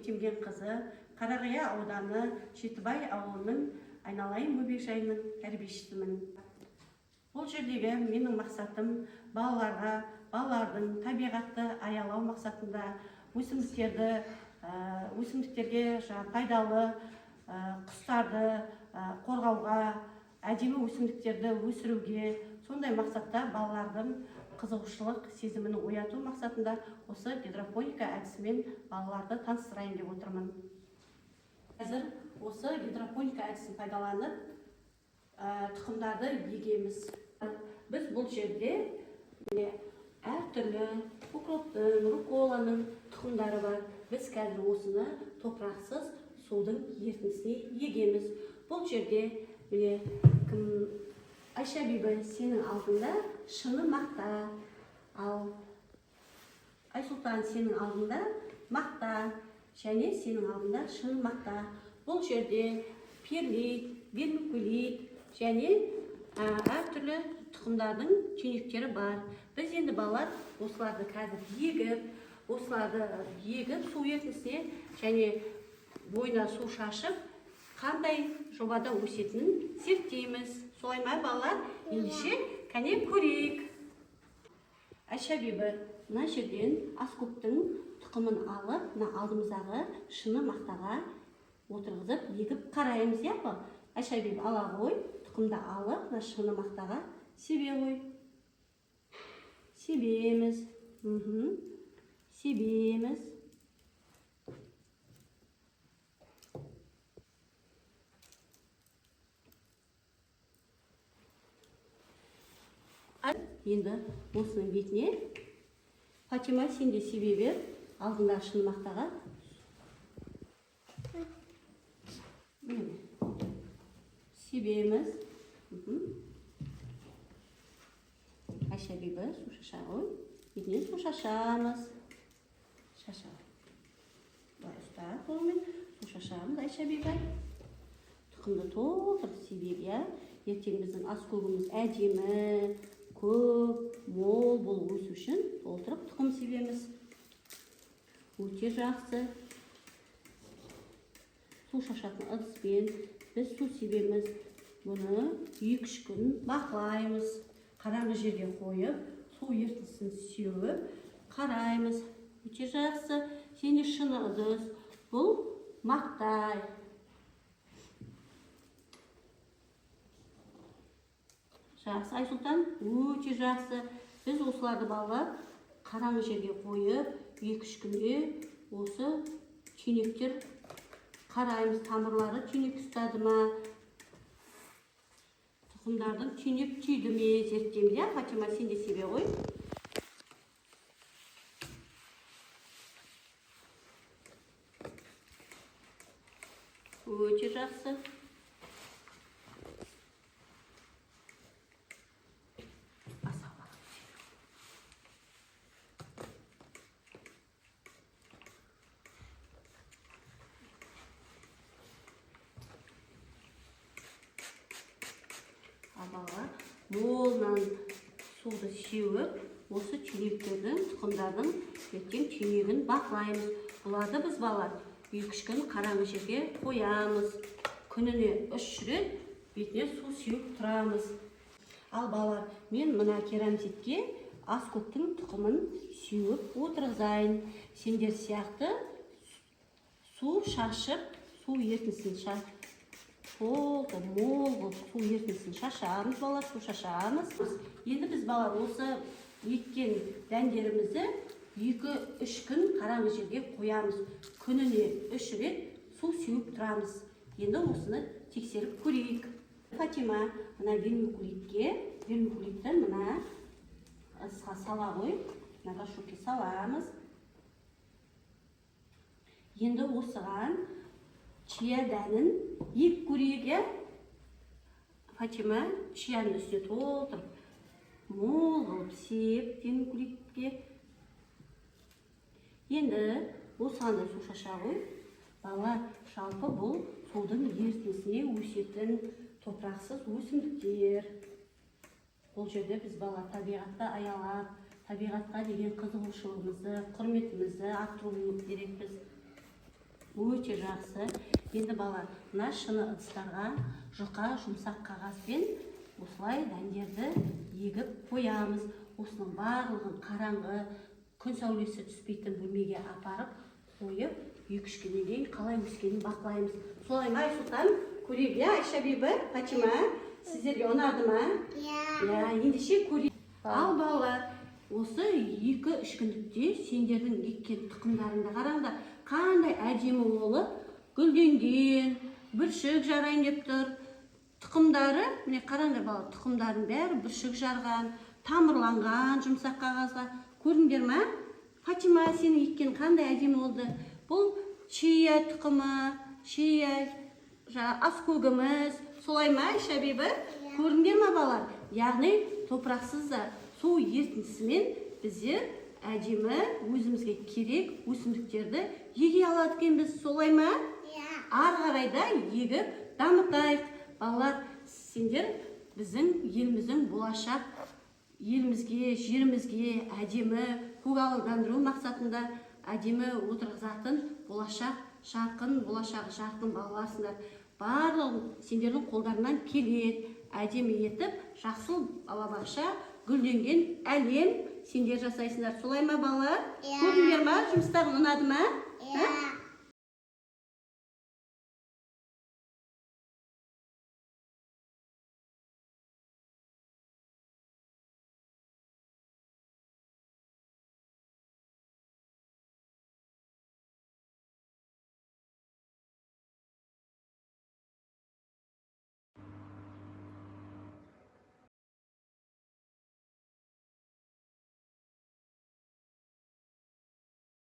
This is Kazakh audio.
Бетемген қызы, Қарағия ауданы Жетібай ауылының айналайын бөбекжайының тәрбиешісімін. Бұл жердегі менің мақсатым балалардың табиғатты аялау мақсатында өсімдіктерге пайдалы құстарды қорғауға, әдемі өсімдіктерді өсіруге, сондай мақсатта балалардың қызығушылық сезімін ояту мақсатында осы гидропоника әдісімен балаларды таныстырайын деп отырмын. Қазір осы гидропоника әдісін пайдаланып тұқымдарды егеміз. Біз бұл жерде әртүрлі укроптың, руколаның тұқымдары бар. Біз қазір осыны топырақсыз судың ертісіне егеміз. Бұл жерде Айша Бибі, сенің алдында шыны мақта, ал Айсұлтан, сенің алдында мақта, және сенің алдында шыны мақта. Бұл жерде перлит, вермикулит және әртүрлі тұқымдардың түйнектері бар. Біз енді балалар осыларды қазір егіп, су ертісіне және бойына су шашып, қандай жобада өсетінін зерттейміз. Солай ма, балалар? Ендеше кәне көрейік. Айша Бибі, мына жерден аскөктің тұқымын алып, мына алдымыздағы шыны мақтаға отырғызып, егіп қараймыз, япы? Айша Бибі, ала ғой, тұқымды алып, мына шыны мақтаға себе ғой. Себеміз. Себеміз. Енді осының бетіне Фатима, сен де себе бер, алдында шыны мақтаға. Себеміз. Айша Бибі, су шаша ғой. Бетіне су шашамыз. Былай ұста қолымен су шашамыз, Айша Бибі. Тұқымды толтырып себеге. Ертең біздің аскөгіміз әдемі, көп, мол болып өсу үшін толтырып тұқым себеміз. Өте жақсы. Су шашатын ыдыспен біз су себеміз. Бұны 2-3 күн бақылаймыз. Қараңғы жерге қойып, су ертісін сеуіп, қараймыз. Өте жақсы. Сене шыны ыдыс. Бұл мақтай. Жақсы, Айсұлтан, өте жақсы. Біз осыларды балалар қараңғы жерге қойып, 2-3 күнде осы түйнектер қараймыз. Тамырлары түйнек ұстады ма? Тұқымдардың түйнек түйді ме? Зерттейміз, Фатима, сен де себе ғой. Өте жақсы. Балалар молынан суды сеуіп, осы түйнектердің, тұқымдардың ертең түйнегін бақылаймыз. Бұларды біз балалар 2-3 күн қараңғы жерге қоямыз. Күніне 3 рет бетіне су сеуіп тұрамыз. Ал балалар, мен мына керамзитке аскөктің тұқымын сеуіп отырғызайын. Сендер сияқты су шашып, су ертісін шашып, мол су ертісін шашамыз, балалар, су шашамыз. Енді біз балалар осы еккен дәндерімізді 2-3 күн қараңғы жерге қоямыз. Күніне 3 рет су сеуіп тұрамыз. Енді осыны тексеріп көрейік. Фатима, мына вермикулитті мына ысқа сала ғой. Мына горшокке саламыз. Енді осыған чия дәнін ек көрейік. Фатима, чияның үстіне толтырып, мол қылып сеп вермикулитке. Енді осыған да су шаша ғой. Бала, жалпы бұл судың ертісіне өсетін топырақсыз өсімдіктер. Бұл жерде біз бала табиғатты аялап, табиғатқа деген қызығушылығымызды, құрметімізді арттыруымыз керекпіз. Өте жақсы. Енді балалар, мына шыны ыдыстарға жұқа жұмсақ қағазбен осылай дәндерді егіп қоямыз. Осының барлығын қараңғы, күн сәулесі түспейтін бөлмеге апарып қойып, 2-3 күннен кейін қалай өскенін бақылаймыз. Солай ма, Айсұлтан? Көрейік, Айша бибі, Фатима, сіздерге ұнады ма? Иә, ендеше көрейік. Ал балалар, осы 2-3 күндікте сендердің еккен тұқымдарында қараңдар, қандай әдемі болып, гүлденген, бүршік жарайын деп тұр. Тұқымдары, міне қараңдар балалар, тұқымдардың бәрі бүршік жарған, тамырланған жұмсақ қағазға. Көрдіңдер ме? Фатима, сенің еккен қандай әдемі болды? Бұл чия тұқымы, чия аскөгіміз, солай ма, Айша бибі? Көрдіңдер ме балалар? Яғни топырақсыз да су ертіндісімен біздер әдемі өзімізге керек өсімдіктерді еге алады екенбіз, солай ма? Ары қарай да егіп дамытайық. Балалар, сендер біздің еліміздің болашақ елімізге, жерімізге әдемі көгалдандыру мақсатында әдемі отырғызатын болашақ жарқын балаларсыңдар. Барлығын сендердің қолдарынан келеді, әдемі етіп, жақсы балабақша, гүлденген әлем сендер жасайсыңдар. Солай ма балалар? Көрдіңдер ма? Жұмыстарың ұнады ма?